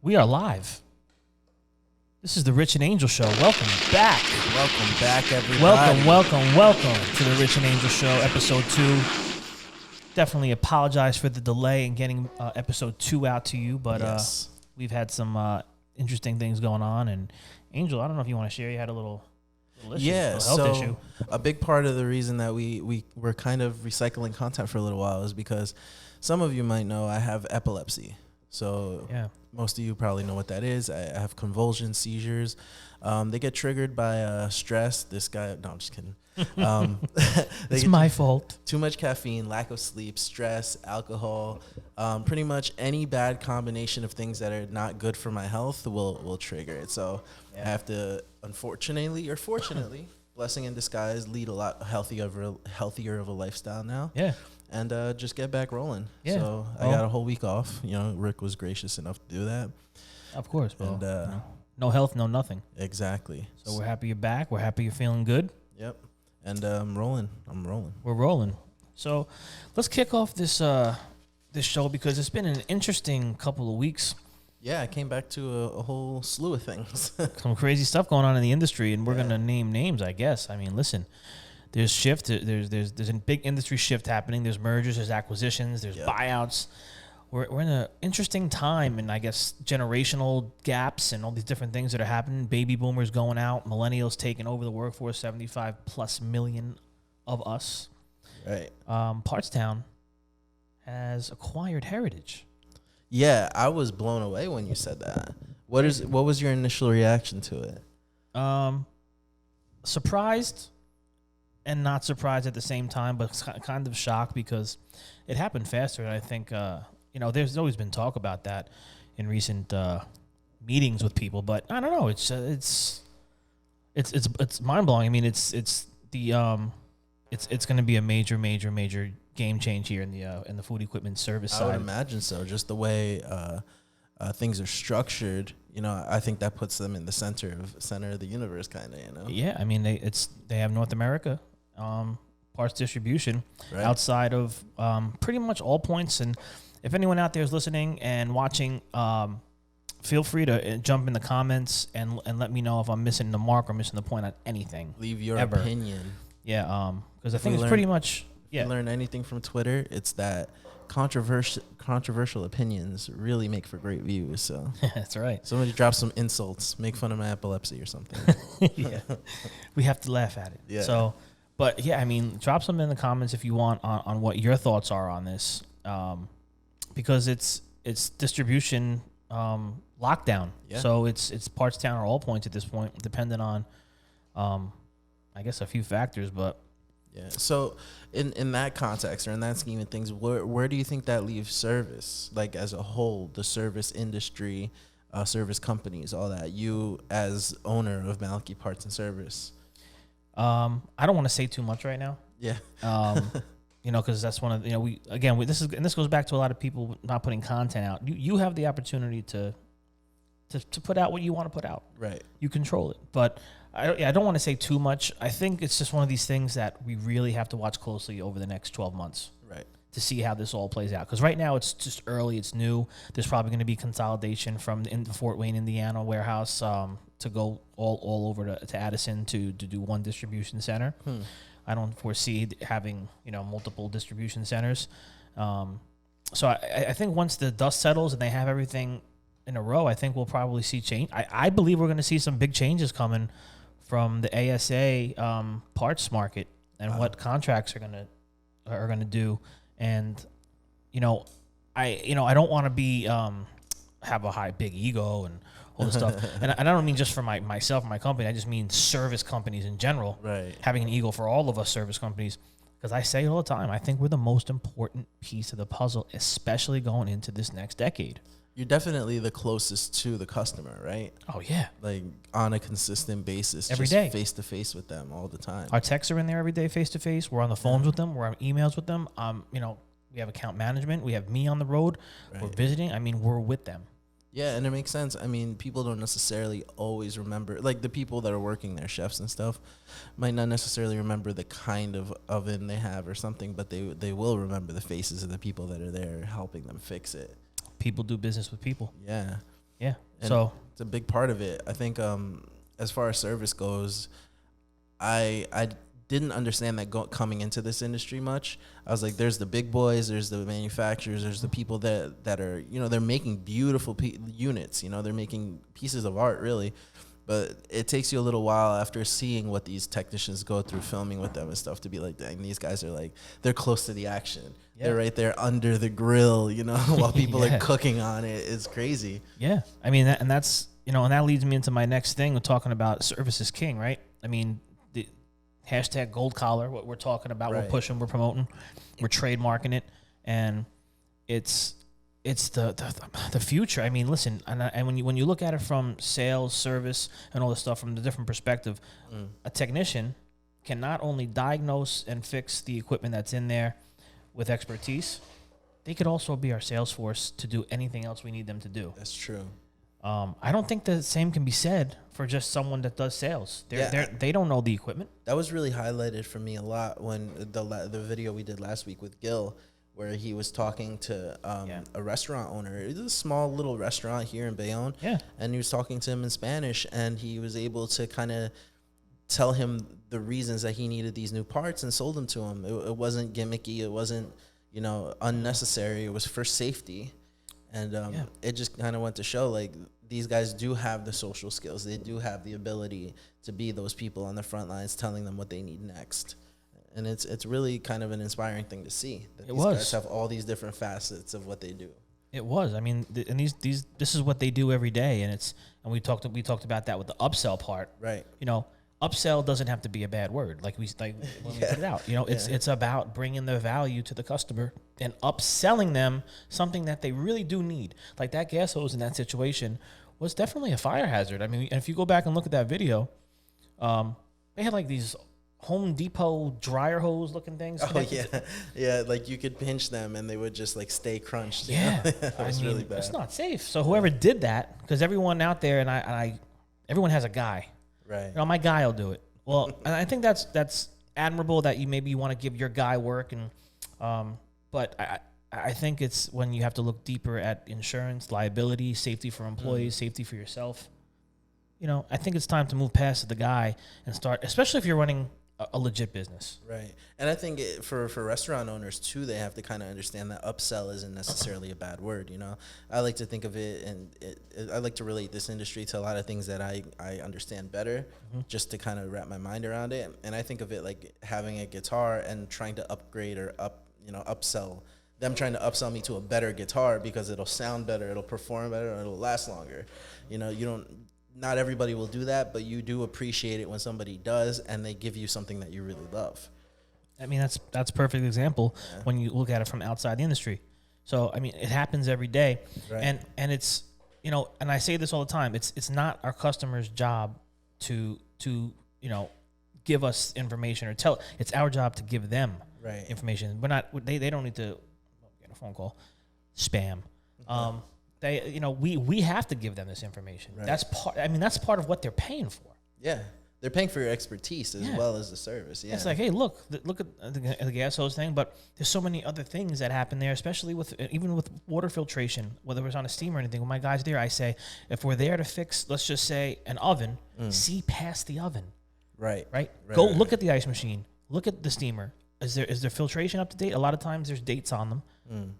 We are live. This is the Rich and Angel Show. Welcome back. Welcome back, everybody. Welcome to the Rich and Angel Show, episode 2. Definitely apologize for the delay in getting episode 2 out to you, but yes. We've had some interesting things going on. And Angel, I don't know if you want to share. You had a little issue, health issue. A big part of the reason that we were kind of recycling content for a little while is because some of you might know I have epilepsy. So most of you probably know what that is. I have convulsions, seizures. They get triggered by stress. This guy, no, I'm just kidding. It's my fault. Too much caffeine, lack of sleep, stress, alcohol, pretty much any bad combination of things that are not good for my health will trigger it. So I have to, unfortunately or fortunately, blessing in disguise, lead a lot healthier of a lifestyle now. Yeah. And just get back rolling. Yeah. So I got a whole week off. You know, Rick was gracious enough to do that. Of course, bro. And no health, no nothing. Exactly. So we're happy you're back. We're happy you're feeling good. Yep. And I'm rolling. We're rolling. So let's kick off this show because it's been an interesting couple of weeks. Yeah, I came back to a whole slew of things. Some crazy stuff going on in the industry, and we're gonna name names, I guess. I mean, listen. There's shift. There's a big industry shift happening. There's mergers. There's acquisitions. There's buyouts. We're in an interesting time, and I guess generational gaps and all these different things that are happening. Baby boomers going out. Millennials taking over the workforce. 75+ million of us. Right. Partstown has acquired Heritage. Yeah, I was blown away when you said that. What was your initial reaction to it? Surprised. And not surprised at the same time, but kind of shocked because it happened faster. And I think, there's always been talk about that in recent meetings with people. But I don't know. It's mind blowing. I mean, it's going to be a major game change here in the food equipment service side. I would imagine so. Just the way things are structured. You know, I think that puts them in the center of the universe, kind of. You know. Yeah, I mean, they have North America. Parts distribution outside of pretty much all points. And if anyone out there is listening and watching, feel free to jump in the comments and let me know if I'm missing the mark or missing the point on anything. Leave your opinion. Yeah, because I think it's pretty much. Yeah. If you learn anything from Twitter, it's that controversial opinions really make for great views. So that's right. Somebody drop some insults, make fun of my epilepsy or something. Yeah, we have to laugh at it. Yeah. So. But yeah, I mean, drop some in the comments if you want on what your thoughts are on this, because it's distribution lockdown. Yeah. So it's Partstown or all points at this point, depending on, I guess a few factors. But yeah. So in that context or in that scheme of things, where do you think that leaves service, like as a whole, the service industry, service companies, all that? You as owner of Malachi Parts and Service. I don't want to say too much right now. Yeah. Because that's one of this goes back to a lot of people not putting content out. You have the opportunity to put out what you want to put out. Right. You control it, but I don't want to say too much. I think it's just one of these things that we really have to watch closely over the next 12 months. Right. To see how this all plays out, because right now it's just early, it's new. There's probably going to be consolidation from the Fort Wayne, Indiana warehouse to go all over to Addison to do one distribution center. I don't foresee having multiple distribution centers. So I think once the dust settles and they have everything in a row, I think we'll probably see change. I believe we're going to see some big changes coming from the ASA parts market and what contracts are going to do. And, I don't want to be, have a big ego and all this stuff. And I don't mean just for myself and my company. I just mean service companies in general. Right. Having an ego for all of us service companies. Because I say it all the time, I think we're the most important piece of the puzzle, especially going into this next decade. You're definitely the closest to the customer, right? Oh, yeah. Like on a consistent basis. Every just day. Face to face with them all the time. Our techs are in there every day face to face. We're on the phones with them. We're on emails with them. We have account management. We have me on the road. Right. We're visiting. I mean, we're with them. Yeah, and it makes sense. I mean, people don't necessarily always remember, like the people that are working there, chefs and stuff, might not necessarily remember the kind of oven they have or something, but they will remember the faces of the people that are there helping them fix it. People do business with people. Yeah. Yeah. And So it's a big part of it. I think as far as service goes, I didn't understand that coming into this industry much. I was like, there's the big boys, there's the manufacturers, there's the people that are, you know, they're making beautiful units, you know, they're making pieces of art really. But it takes you a little while after seeing what these technicians go through filming with them and stuff to be like, dang, these guys are like, they're close to the action. Yeah. They're right there under the grill, you know, while people are cooking on it. It's crazy. Yeah. I mean, that's, you know, and that leads me into my next thing. We're talking about service is king, right? I mean, the hashtag gold collar, what we're talking about, we're pushing, we're promoting, we're trademarking it. And it's the future. I mean, listen, and when you look at it from sales, service, and all this stuff from the different perspective, a technician can not only diagnose and fix the equipment that's in there with expertise, they could also be our sales force to do anything else we need them to do. That's true. I don't think the same can be said for just someone that does sales. They don't know the equipment. That was really highlighted for me a lot when the video we did last week with Gil, where he was talking to a restaurant owner. It was a small little restaurant here in Bayonne. Yeah. And he was talking to him in Spanish, and he was able to kind of tell him the reasons that he needed these new parts and sold them to him. It wasn't gimmicky. It wasn't, you know, unnecessary. It was for safety. And it just kind of went to show, like, these guys do have the social skills. They do have the ability to be those people on the front lines telling them what they need next. And it's really kind of an inspiring thing to see. That these guys have all these different facets of what they do. It was. I mean, and this is what they do every day, and we talked about that with the upsell part. Right. You know, upsell doesn't have to be a bad word. When we put it out, you know, it's about bringing the value to the customer and upselling them something that they really do need. Like that gas hose in that situation was definitely a fire hazard. I mean, if you go back and look at that video, they had like these Home Depot dryer hose looking things. Oh yeah, like you could pinch them and they would just like stay crunched. Yeah, that was really bad. It's not safe. So whoever did that, because everyone out there and everyone has a guy. Right. You know, my guy will do it. Well, and I think that's admirable that you want to give your guy work, and but I think it's when you have to look deeper at insurance, liability, safety for employees, safety for yourself. You know, I think it's time to move past the guy and start, especially if you're running a legit business. Right. And I think for restaurant owners too, they have to kind of understand that upsell isn't necessarily a bad word. You know, I like to think of it, and I like to relate this industry to a lot of things that I understand better, just to kind of wrap my mind around it. And I think of it like having a guitar and trying to upgrade or upsell them, trying to upsell me to a better guitar because it'll sound better, it'll perform better, and it'll last longer. You know, not everybody will do that, but you do appreciate it when somebody does and they give you something that you really love. I mean, that's a perfect example when you look at it from outside the industry. So, I mean, it happens every day. Right. And it's, you know, and I say this all the time, it's not our customer's job to you know, give us information or tell. It's our job to give them information. We're not, they don't need to get a phone call, spam. They, you know, we have to give them this information. Right. That's part of what they're paying for. Yeah. They're paying for your expertise as well as the service. Yeah. It's like, hey, look at the gas hose thing, but there's so many other things that happen there, especially even with water filtration, whether it's on a steam or anything. When my guy's there, I say, if we're there to fix, let's just say, an oven, see past the oven. Right. Go look at the ice machine. Look at the steamer. Is there filtration up to date? A lot of times there's dates on them.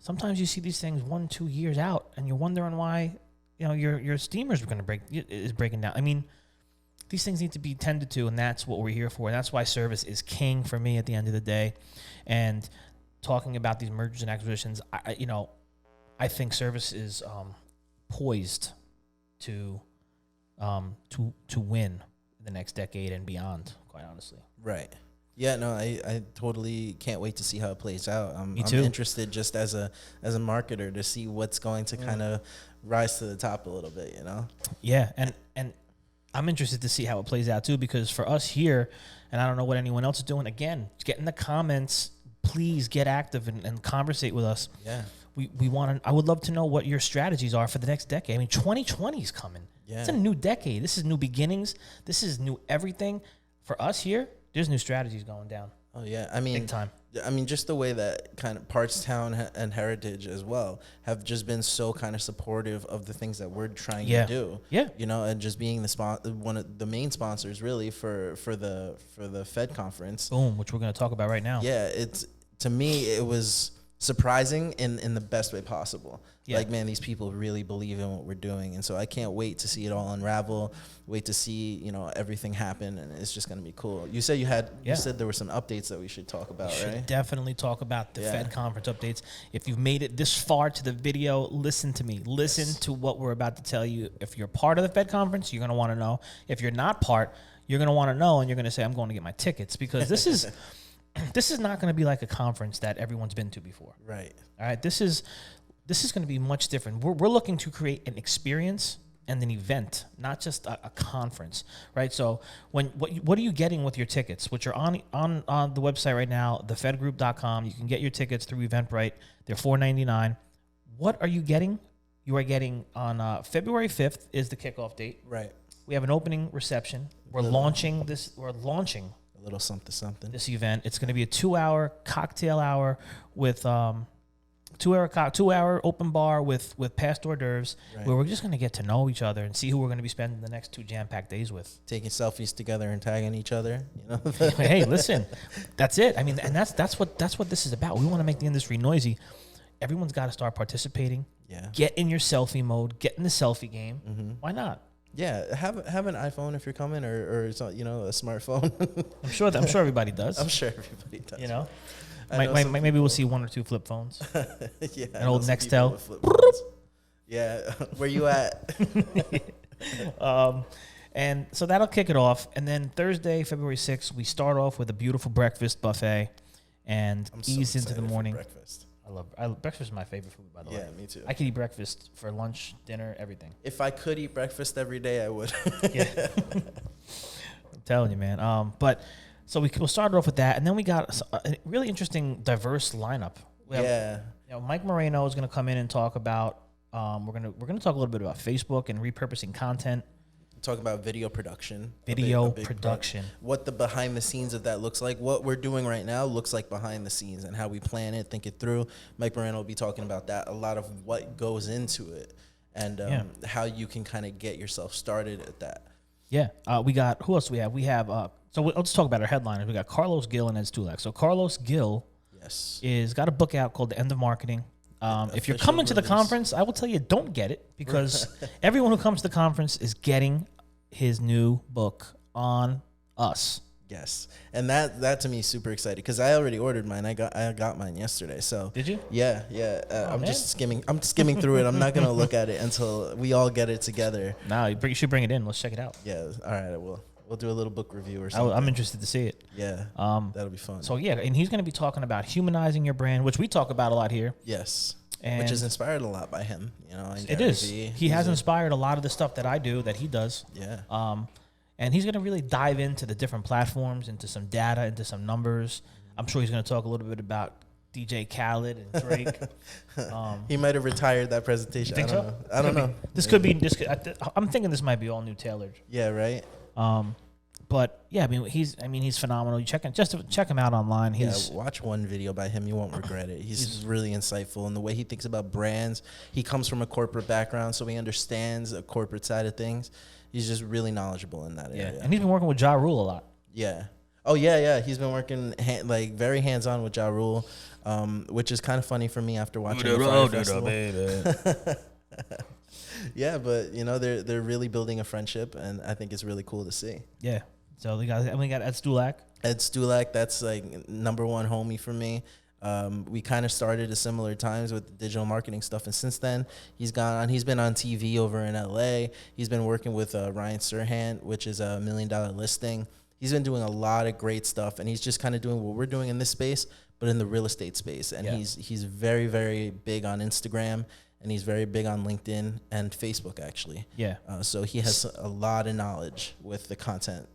Sometimes you see these things 1-2 years out, and you're wondering why, you know, your steamer's is breaking down. I mean, these things need to be tended to, and that's what we're here for. And that's why service is king for me at the end of the day. And talking about these mergers and acquisitions, I think service is poised to win the next decade and beyond, quite honestly. Right. Yeah, no, I totally can't wait to see how it plays out. Me too. I'm interested just as a marketer to see what's going to kind of rise to the top a little bit, you know? Yeah, and I'm interested to see how it plays out too, because for us here, and I don't know what anyone else is doing, again, get in the comments, please get active and conversate with us. Yeah. I would love to know what your strategies are for the next decade. I mean, 2020 is coming. Yeah. It's a new decade. This is new beginnings. This is new everything. For us here, there's new strategies going down. Oh, yeah. I mean, big time. I mean, just the way that kind of Partstown and Heritage as well have just been so kind of supportive of the things that we're trying to do. Yeah. You know, and just being one of the main sponsors really for the Fed conference. Boom, which we're going to talk about right now. Yeah, to me it was surprising in the best way possible. Yeah. Like, man, these people really believe in what we're doing, and so I can't wait to see it all unravel. Wait to see, you know, everything happen, and it's just gonna be cool. You said you said there were some updates that we should talk about, We right? should definitely talk about the Fed conference updates. If you've made it this far to the video, listen to me. Listen to what we're about to tell you. If you're part of the Fed conference, you're gonna want to know. If you're not part, you're gonna want to know, and you're gonna say, "I'm going to get my tickets," because this is. This is not going to be like a conference that everyone's been to before. Right. All right. This is going to be much different. We're looking to create an experience and an event, not just a conference, right? So what are you getting with your tickets, which are on the website right now, thefedgroup.com. You can get your tickets through Eventbrite. They're $4.99. What are you getting? You are getting on February 5th is the kickoff date. Right. We have an opening reception. We're launching A little something. this event. It's going to be a 2-hour cocktail hour with 2-hour open bar with past hors d'oeuvres, where we're just going to get to know each other and see who we're going to be spending the next 2 jam-packed days with. Taking selfies together and tagging each other, you know. Hey, listen, that's it. I mean, and that's what this is about. We want to make the industry noisy. Everyone's got to start participating. Yeah. Get in your selfie mode. Get in the selfie game. Mm-hmm. Why not? Yeah, have an iPhone if you're coming, or a smartphone. I'm sure everybody does. I'm sure everybody does. You know, maybe we'll see 1 or 2 flip phones. Yeah, an old Nextel. Yeah, where you at? And so that'll kick it off. And then Thursday, February 6th, we start off with a beautiful breakfast buffet and ease into the morning. Breakfast. Breakfast is my favorite food, by the way. Yeah, me too. I could eat breakfast for lunch, dinner, everything. If I could eat breakfast every day, I would. Yeah. I'm telling you, man. But so we'll start off with that, and then we got a really interesting, diverse lineup. Mike Moreno is going to come in and talk about. We're gonna talk a little bit about Facebook and repurposing content. Talk about video production. Production. What the behind the scenes of that looks like. What we're doing right now looks like behind the scenes, and how we plan it, think it through. Mike Moreno will be talking about that. A lot of what goes into it, and how you can kind of get yourself started at that. Yeah. We got, who else do we have? We have, so let's talk about our headliners. We got Carlos Gil and Ed Stulak. So Carlos Gil is got a book out called The End of Marketing. If you're coming to the conference, I will tell you, don't get it, because everyone who comes to the conference is getting his new book on us. Yes, and that to me is super excited, because I already ordered mine. I got mine yesterday. So did you? Yeah. I'm just skimming. I'm skimming through it. I'm not gonna look at it until we all get it together. No, you should bring it in. Let's check it out. Yeah. All right. I will. We'll do a little book review or something. I'm interested to see it. Yeah. That'll be fun. So yeah, and he's going to be talking about humanizing your brand, which we talk about a lot here. Yes. And which is inspired a lot by him, you know. It is. He has inspired a lot of the stuff that I do, that he does. Yeah. And he's going to really dive into the different platforms, into some data, into some numbers. I'm sure he's going to talk a little bit about DJ Khaled and Drake. He might have retired that presentation. You think so? I don't know. I'm thinking this might be all new tailored. Yeah. Right. But yeah, I mean he's phenomenal. You check him out online. Watch one video by him, you won't regret it. He's really insightful, and the way he thinks about brands. He comes from a corporate background, so he understands the corporate side of things. He's just really knowledgeable in that area. And he's been working with Ja Rule a lot. Yeah. Oh yeah. He's been working very hands on with Ja Rule, which is kind of funny for me after watching the Fire Festival. Yeah, but you know, they're really building a friendship, and I think it's really cool to see. Yeah. So we got Ed Stulak. Ed Stulak, that's like number one homie for me. We kind of started at similar times with the digital marketing stuff, and since then he's been on TV over in LA. He's been working with Ryan Serhant, which is a $1 Million Listing. He's been doing a lot of great stuff, and he's just kind of doing what we're doing in this space, but in the real estate space. And he's very, very big on Instagram, and he's very big on LinkedIn and Facebook, actually. Yeah. So he has a lot of knowledge with the content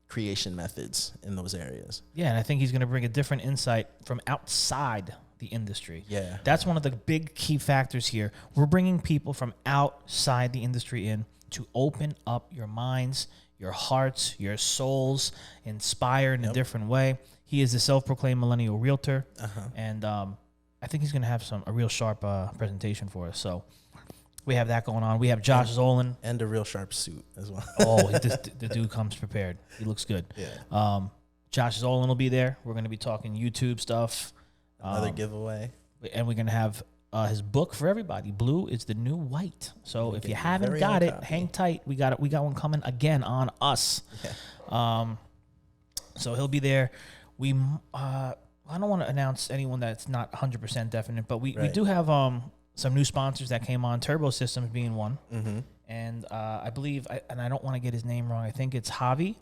creation methods in those areas. Yeah, and I think he's going to bring a different insight from outside the industry. Yeah. That's one of the big key factors here. We're bringing people from outside the industry in to open up your minds, your hearts, your souls inspired in a different way. He is the self-proclaimed millennial realtor, and I think he's going to have a real sharp presentation for us. So we have that going on. We have Josh Zolan. And a real sharp suit as well. The dude comes prepared. He looks good. Yeah. Josh Zolan will be there. We're going to be talking YouTube stuff. Another giveaway. And we're going to have his book for everybody. Blue is the New White. So if you haven't got it, hang tight. We got one coming again on us. Yeah. So he'll be there. I don't want to announce anyone that's not 100% definite, but we do have some new sponsors that came on, Turbo Systems being one. Mm-hmm. And I believe, and I don't want to get his name wrong, I think it's Javi,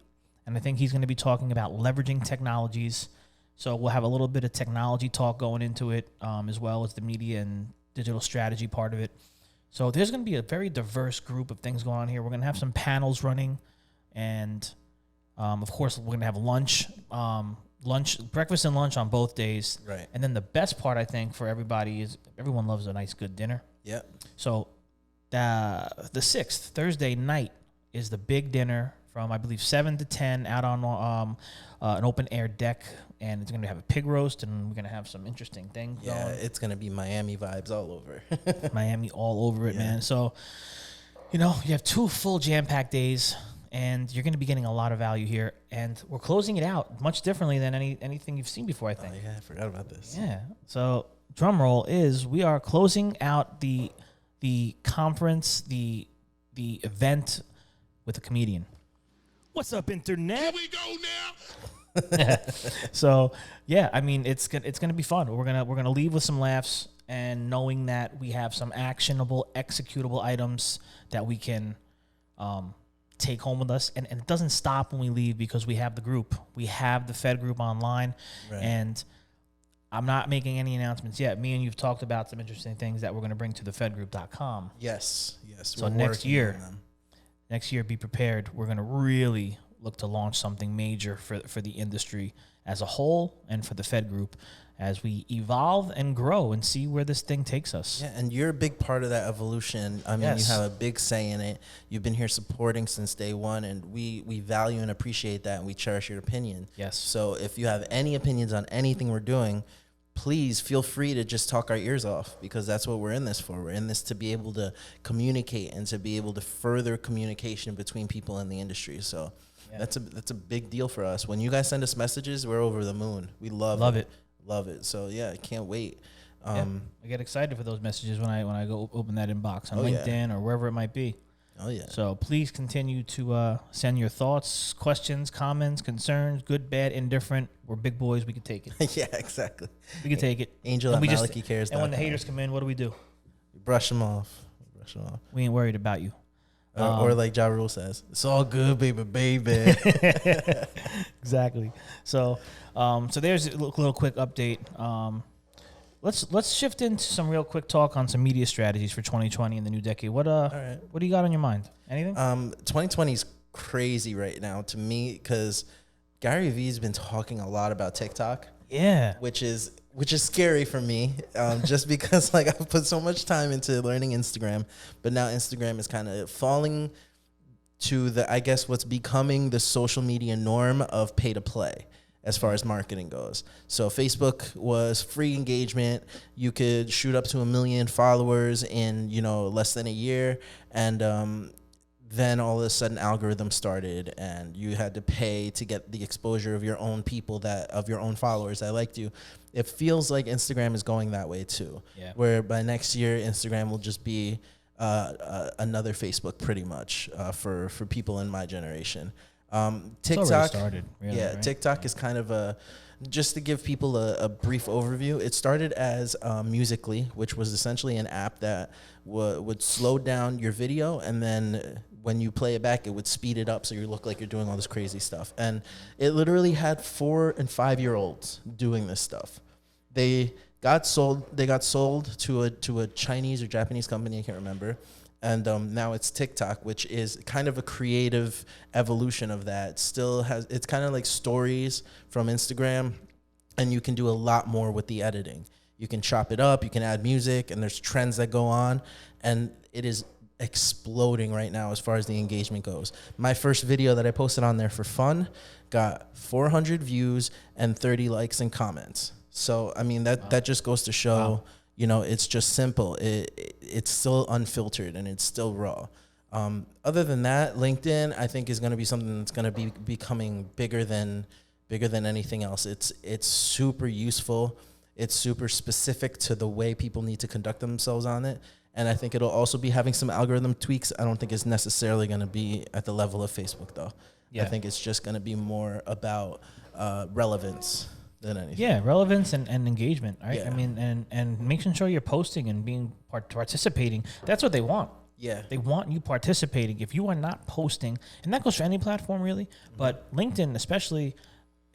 and I think he's going to be talking about leveraging technologies. So we'll have a little bit of technology talk going into it, as well as the media and digital strategy part of it. So there's going to be a very diverse group of things going on here. We're going to have some panels running, and of course we're going to have breakfast and lunch on both days. Right. And then the best part, I think, for everybody is everyone loves a nice, good dinner. Yep. So the 6th, Thursday night, is the big dinner from, I believe, 7 to 10 out on an open-air deck. And it's going to have a pig roast, and we're going to have some interesting things going. Yeah, it's going to be Miami vibes all over. Miami all over it, man. So, you have 2 full jam-packed days, and you're going to be getting a lot of value here. And we're closing it out much differently than anything you've seen before, I think. Oh, yeah, I forgot about this. Yeah. So, drum roll is we are closing out the conference, the event with a comedian. What's up, Internet? Here we go now. So, yeah, I mean, it's gonna be fun. We're gonna leave with some laughs and knowing that we have some actionable, executable items that we can take home with us. And it doesn't stop when we leave because we have the group. We have the Fed group online. Right. And I'm not making any announcements yet. Me and you've talked about some interesting things that we're going to bring to the fedgroup.com. Yes. So next year, be prepared. We're going to really look to launch something major for the industry as a whole and for the Fed group as we evolve and grow and see where this thing takes us. Yeah, and you're a big part of that evolution. I mean, You have a big say in it. You've been here supporting since day one, and we value and appreciate that, and we cherish your opinion. Yes. So if you have any opinions on anything we're doing, please feel free to just talk our ears off, because that's what we're in this for. We're in this to be able to communicate and to be able to further communication between people in the industry. So that's a big deal for us. When you guys send us messages, we're over the moon. We love it. Love it. So I can't wait. I get excited for those messages when I go open that inbox on LinkedIn or wherever it might be. Oh yeah. So please continue to send your thoughts, questions, comments, concerns, good, bad, indifferent. We're big boys. We can take it. Yeah, exactly. We can take it. Angel at Maliki cares. And when the haters come in, what do? We brush them off. We ain't worried about you. Or like Ja Rule says, it's all good, baby. Exactly. So there's a little quick update. Let's shift into some real quick talk on some media strategies for 2020 in the new decade. What do you got on your mind? Anything? 2020 is crazy right now to me because Gary Vee's been talking a lot about TikTok. Yeah. Which is scary for me, just because like I've put so much time into learning Instagram, but now Instagram is kind of falling to what's becoming the social media norm of pay to play as far as marketing goes. So Facebook was free engagement. You could shoot up to 1 million followers in, less than a year. And then all of a sudden algorithms started and you had to pay to get the exposure of your own people of your own followers that liked you. It feels like Instagram is going that way too. Yeah. Where by next year, Instagram will just be another Facebook pretty much for people in my generation. TikTok started, really, right? TikTok is kind of just to give people a brief overview. It started as Musical.ly, which was essentially an app that would slow down your video, and then when you play it back, it would speed it up so you look like you're doing all this crazy stuff. And it literally had 4 and 5 year olds doing this stuff. They got sold to a Chinese or Japanese company, I can't remember. And now it's TikTok, which is kind of a creative evolution of that. It's kind of like stories from Instagram, and you can do a lot more with the editing. You can chop it up, you can add music, and there's trends that go on, and it is exploding right now as far as the engagement goes. My first video that I posted on there for fun got 400 views and 30 likes and comments. So, I mean, that just goes to show, you know, it's just simple. It's still unfiltered and it's still raw. Other than that, LinkedIn, I think, is going to be something that's going to be becoming bigger than anything else. It's super useful. It's super specific to the way people need to conduct themselves on it. And I think it'll also be having some algorithm tweaks. I don't think it's necessarily going to be at the level of Facebook, though. Yeah. I think it's just going to be more about relevance than anything. Yeah, relevance and engagement, right? Yeah. I mean, and making sure you're posting and being participating. That's what they want. Yeah. They want you participating. If you are not posting, and that goes for any platform really, but LinkedIn especially,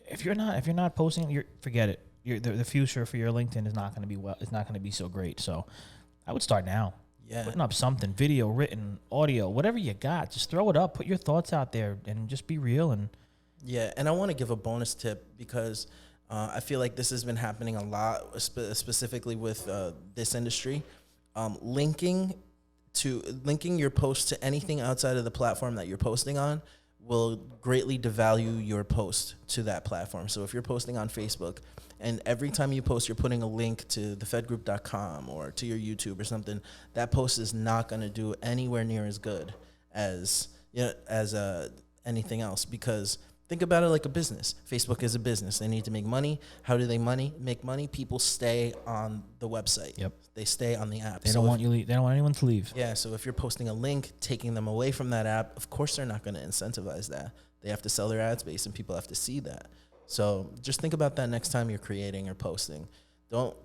if you're not posting, forget it. The future for your LinkedIn is not going to be it's not going to be so great. So I would start now. Yeah. Putting up something, video, written, audio, whatever you got, just throw it up, put your thoughts out there and just be real. And yeah. And I want to give a bonus tip because I feel like this has been happening a lot, specifically with this industry. Linking your post to anything outside of the platform that you're posting on will greatly devalue your post to that platform. So if you're posting on Facebook and every time you post, you're putting a link to thefedgroup.com or to your YouTube or something, that post is not going to do anywhere near as good as anything else. Because think about it like a business. Facebook is a business. They need to make money. How do they make money? People stay on the website. Yep. They stay on the app. They don't want anyone to leave. Yeah, so if you're posting a link, taking them away from that app, of course they're not going to incentivize that. They have to sell their ad space, and people have to see that. So just think about that next time you're creating or posting. Don't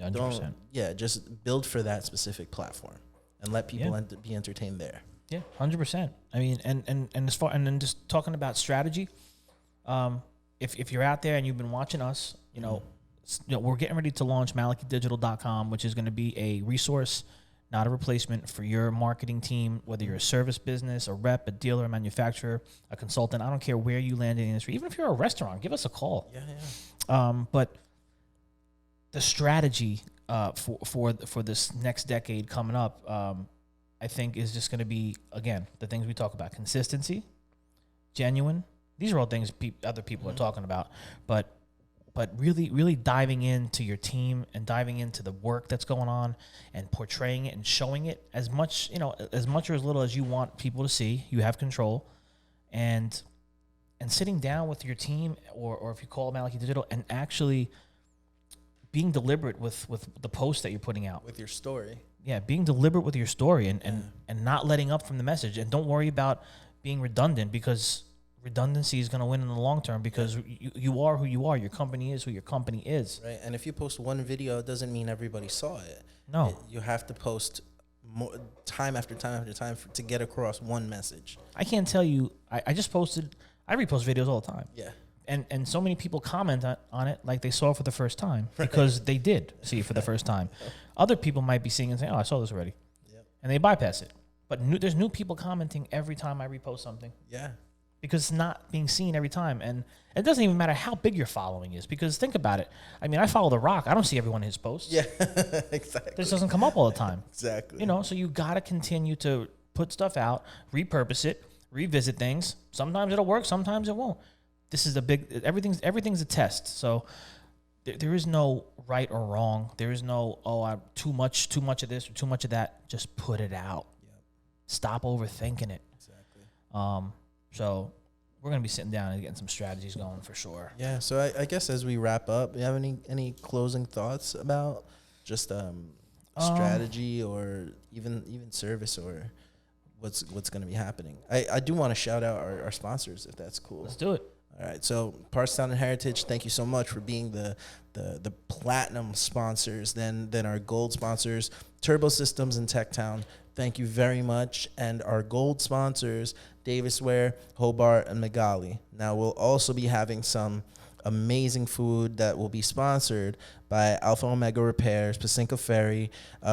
just build for that specific platform and let people be entertained there. Yeah, 100%. I mean, and then just talking about strategy. If you're out there and you've been watching us, we're getting ready to launch MalachiDigital.com, which is going to be a resource, not a replacement for your marketing team, whether you're a service business, a rep, a dealer, a manufacturer, a consultant. I don't care where you land in the industry. Even if you're a restaurant, give us a call. Yeah. But the strategy for this next decade coming up, I think, is just going to be, again, the things we talk about: consistency, genuine. These are all things other people are talking about, but really, really diving into your team and diving into the work that's going on and portraying it and showing it as much or as little as you want people to see. You have control, and sitting down with your team or if you call Malachi Digital and actually being deliberate with the post that you're putting out. With your story. Yeah, being deliberate with your story and not letting up from the message. And don't worry about being redundant, because redundancy is going to win in the long term, because you are who you are. Your company is who your company is. Right. And if you post one video, it doesn't mean everybody saw it. No. You have to post more, time after time after time to get across one message. I can't tell you. I repost videos all the time. Yeah. And so many people comment on it like they saw it for the first time, because they did see it for the first time. Other people might be seeing it and saying, "Oh, I saw this already." Yep. And they bypass it. But there's new people commenting every time I repost something. Yeah. Because it's not being seen every time. And it doesn't even matter how big your following is, because think about it. I mean, I follow The Rock. I don't see every one of his posts. Yeah, exactly. This doesn't come up all the time. Exactly. So you got to continue to put stuff out, repurpose it, revisit things. Sometimes it'll work, sometimes it won't. This is everything's a test. So there is no right or wrong. There is no, too much of this or too much of that. Just put it out. Yep. Stop overthinking it. Exactly. So we're going to be sitting down and getting some strategies going for sure. Yeah. So I guess as we wrap up, do you have any closing thoughts about just strategy or even service or what's going to be happening? I do want to shout out our sponsors, if that's cool. Let's do it. All right. So Parstown and Heritage, thank you so much for being the platinum sponsors. Then our gold sponsors, Turbo Systems and Techtown. Thank you very much. And our gold sponsors, Davis Ware, Hobart, and Magali. Now, we'll also be having some amazing food that will be sponsored by Alpha Omega Repairs, Pacinco Ferry,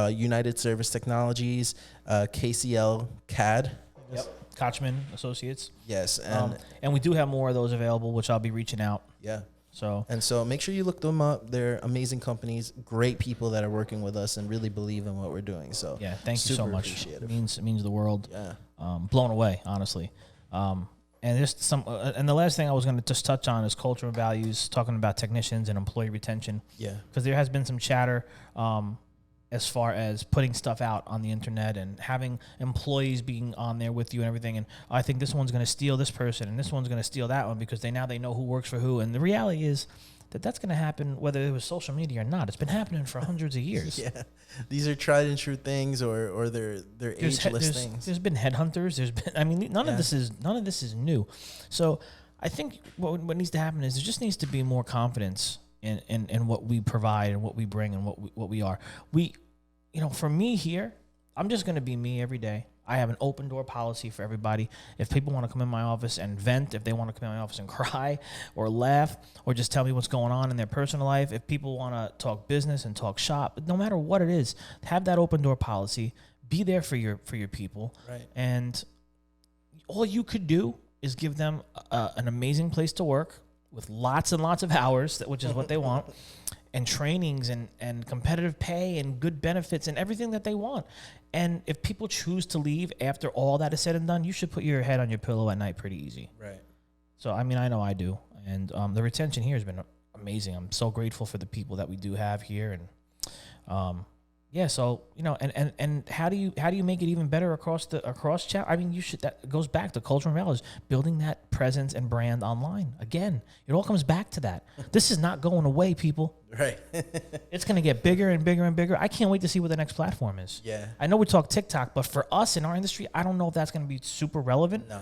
United Service Technologies, KCL CAD. Yep. Kochman Associates. Yes. And we do have more of those available, which I'll be reaching out. Yeah. So make sure you look them up. They're amazing companies, great people that are working with us and really believe in what we're doing. So yeah, thank you so much. It means the world. Yeah. Blown away, honestly. And just and the last thing I was going to just touch on is cultural values, talking about technicians and employee retention. Yeah. Because there has been some chatter as far as putting stuff out on the internet and having employees being on there with you and everything. And I think this one's going to steal this person and this one's going to steal that one because they know who works for who. And the reality is that's going to happen whether it was social media or not. It's been happening for hundreds of years. Yeah. These are tried and true things or they're ageless things. There's been headhunters. None of this is new. So I think what needs to happen is there just needs to be more confidence in what we provide and what we bring and what we are. For me here, I'm just going to be me every day. I have an open door policy for everybody. If people want to come in my office and vent, if they want to come in my office and cry or laugh or just tell me what's going on in their personal life, if people want to talk business and talk shop, no matter what it is, have that open door policy. Be there for your people. Right. And all you could do is give them an amazing place to work with lots and lots of hours, which is what they want, and trainings and competitive pay and good benefits and everything that they want. And if people choose to leave after all that is said and done, you should put your head on your pillow at night pretty easy. Right. So, I know I do. And the retention here has been amazing. I'm so grateful for the people that we do have here. And so, and how do you make it even better across chat? That goes back to cultural values, building that presence and brand online. Again, it all comes back to that. This is not going away, people. Right. It's going to get bigger and bigger and bigger. I can't wait to see what the next platform is. Yeah. I know we talk TikTok, but for us in our industry, I don't know if that's going to be super relevant. No.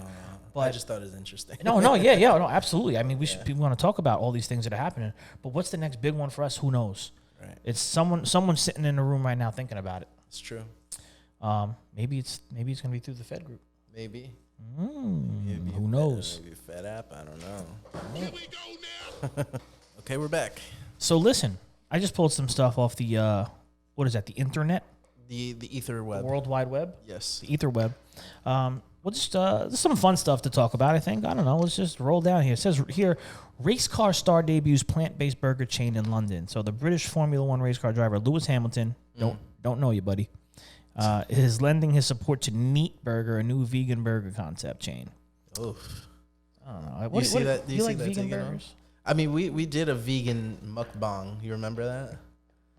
But I just thought it was interesting. No, absolutely. We want to talk about all these things that are happening, but what's the next big one for us? Who knows? Right. It's someone sitting in a room right now thinking about it. It's true. Maybe it's going to be through the Fed group. Maybe. Who knows? Maybe Fed app. I don't know. Here we go now. Okay, we're back. So listen, I just pulled some stuff off the what is that? The internet? The ether web. The World Wide Web. Yes. The ether web. We'll just there's some fun stuff to talk about. I think. I don't know. Let's just roll down here. It says here, race car star debuts plant-based burger chain in London. So the British Formula One race car driver Lewis Hamilton, don't know you, buddy, is lending his support to Neat Burger, a new vegan burger concept chain. Oof. I don't know. Do you like vegan burgers? We did a vegan mukbang. You remember that?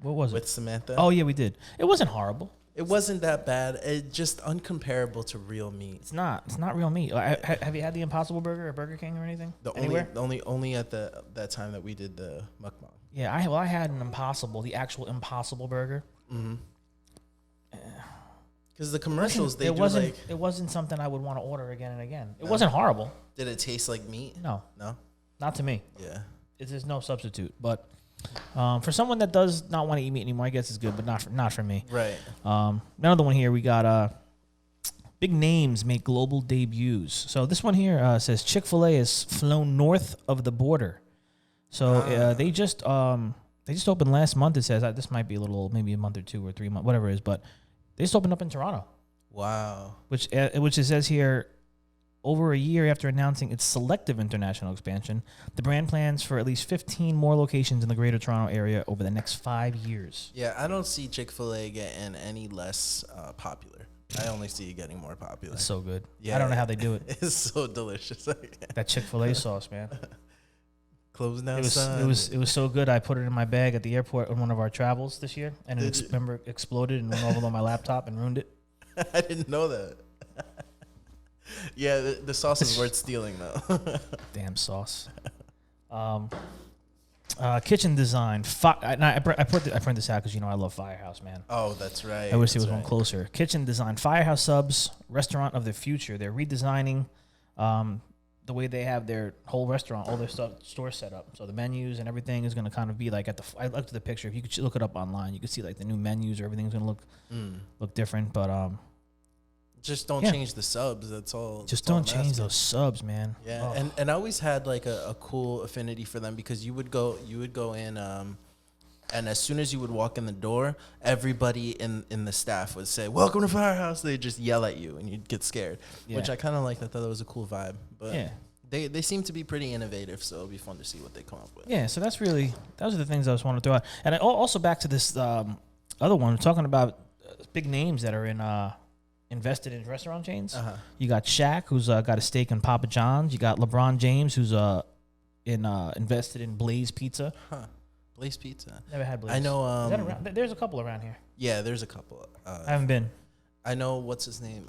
What was With Samantha? Oh yeah, we did. It wasn't horrible. It wasn't that bad. It's just uncomparable to real meat. It's not real meat. Have you had the Impossible Burger at Burger King or anything? Only at that time that we did the mukbang. Yeah, I had an Impossible, the actual Impossible Burger. Mm-hmm. Because the commercials, it wasn't something I would want to order again and again. It wasn't horrible. Did it taste like meat? No, not to me. Yeah, there's no substitute. But for someone that does not want to eat meat anymore, I guess it's good, but not for me. Right. Another one here. We got big names make global debuts. So this one here says Chik-fil-A has flown north of the border. So they just opened last month. It says this might be maybe a month or 2 or 3 months, whatever it is, but they just opened up in Toronto. Wow. Which it says here, over a year after announcing its selective international expansion, the brand plans for at least 15 more locations in the Greater Toronto area over the next 5 years. Yeah, I don't see Chick-fil-A getting any less popular. I only see it getting more popular. It's so good. Yeah, I don't know how they do it. It's so delicious. That Chick-fil-A sauce, man. Close down. It was so good. I put it in my bag at the airport on one of our travels this year, and it exploded and went over on my laptop and ruined it. I didn't know that. Yeah, the sauce is worth stealing though. Damn sauce. Kitchen design. I print this out because I love Firehouse, man. Oh, that's right. I wish there was one closer. Kitchen design. Firehouse subs, restaurant of the future. They're redesigning the way they have their whole restaurant, all their store set up. So the menus and everything is going to kind of be like I looked at the picture. If you could look it up online, you could see like the new menus or everything's going to look different. But just don't change the subs. That's all. Just don't change those subs, man. Yeah, and I always had like a cool affinity for them because you would go in, and as soon as you would walk in the door, everybody in the staff would say, "Welcome to Firehouse." They just yell at you, and you'd get scared, which I kind of liked. I thought that was a cool vibe. But They seem to be pretty innovative, so it'll be fun to see what they come up with. Yeah, so those are the things I just want to throw out. And also back to this other one, we're talking about big names that are in invested in restaurant chains. You got Shaq, who's got a stake in Papa John's. You got LeBron James, who's invested in Blaze Pizza. Blaze Pizza. Never had Blaze. I know. Is that around? There's a couple around here. Yeah, there's a couple. I haven't been. I know what's his name.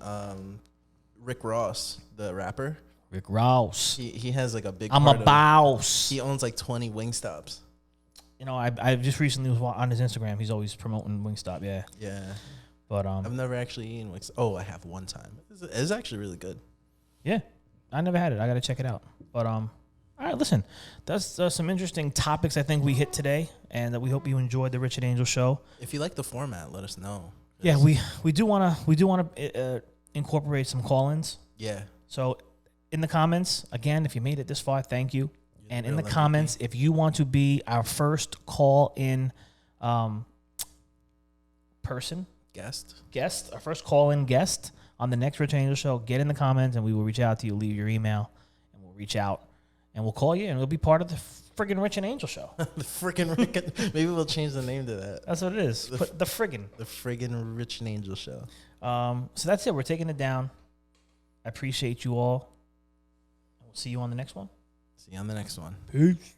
Rick Ross, the rapper. Rick Ross. He has like a big. I'm a boss. He owns like 20 Wingstops. You know, I just recently was on his Instagram. He's always promoting Wingstop. Yeah. Yeah. But I've never actually eaten Wingstop. Oh, I have one time. It's actually really good. Yeah, I never had it. I got to check it out. But all right, listen, that's some interesting topics I think we hit today, and we hope you enjoyed the Rich and Angel show. If you like the format, let us know. Yeah, we do want to incorporate some call-ins. Yeah. So in the comments, again, if you made it this far, thank you. And in the comments, if you want to be our first call-in guest, our first call-in guest on the next Rich and Angel show, get in the comments and we will reach out to you. Leave your email and we'll reach out and we'll call you and it'll be part of the friggin' Rich and Angel show. The friggin' maybe we'll change the name to that. That's what it is. The friggin' Rich and Angel show. So that's it. We're taking it down. I appreciate you all. We'll see you on the next one. See you on the next one. Peace.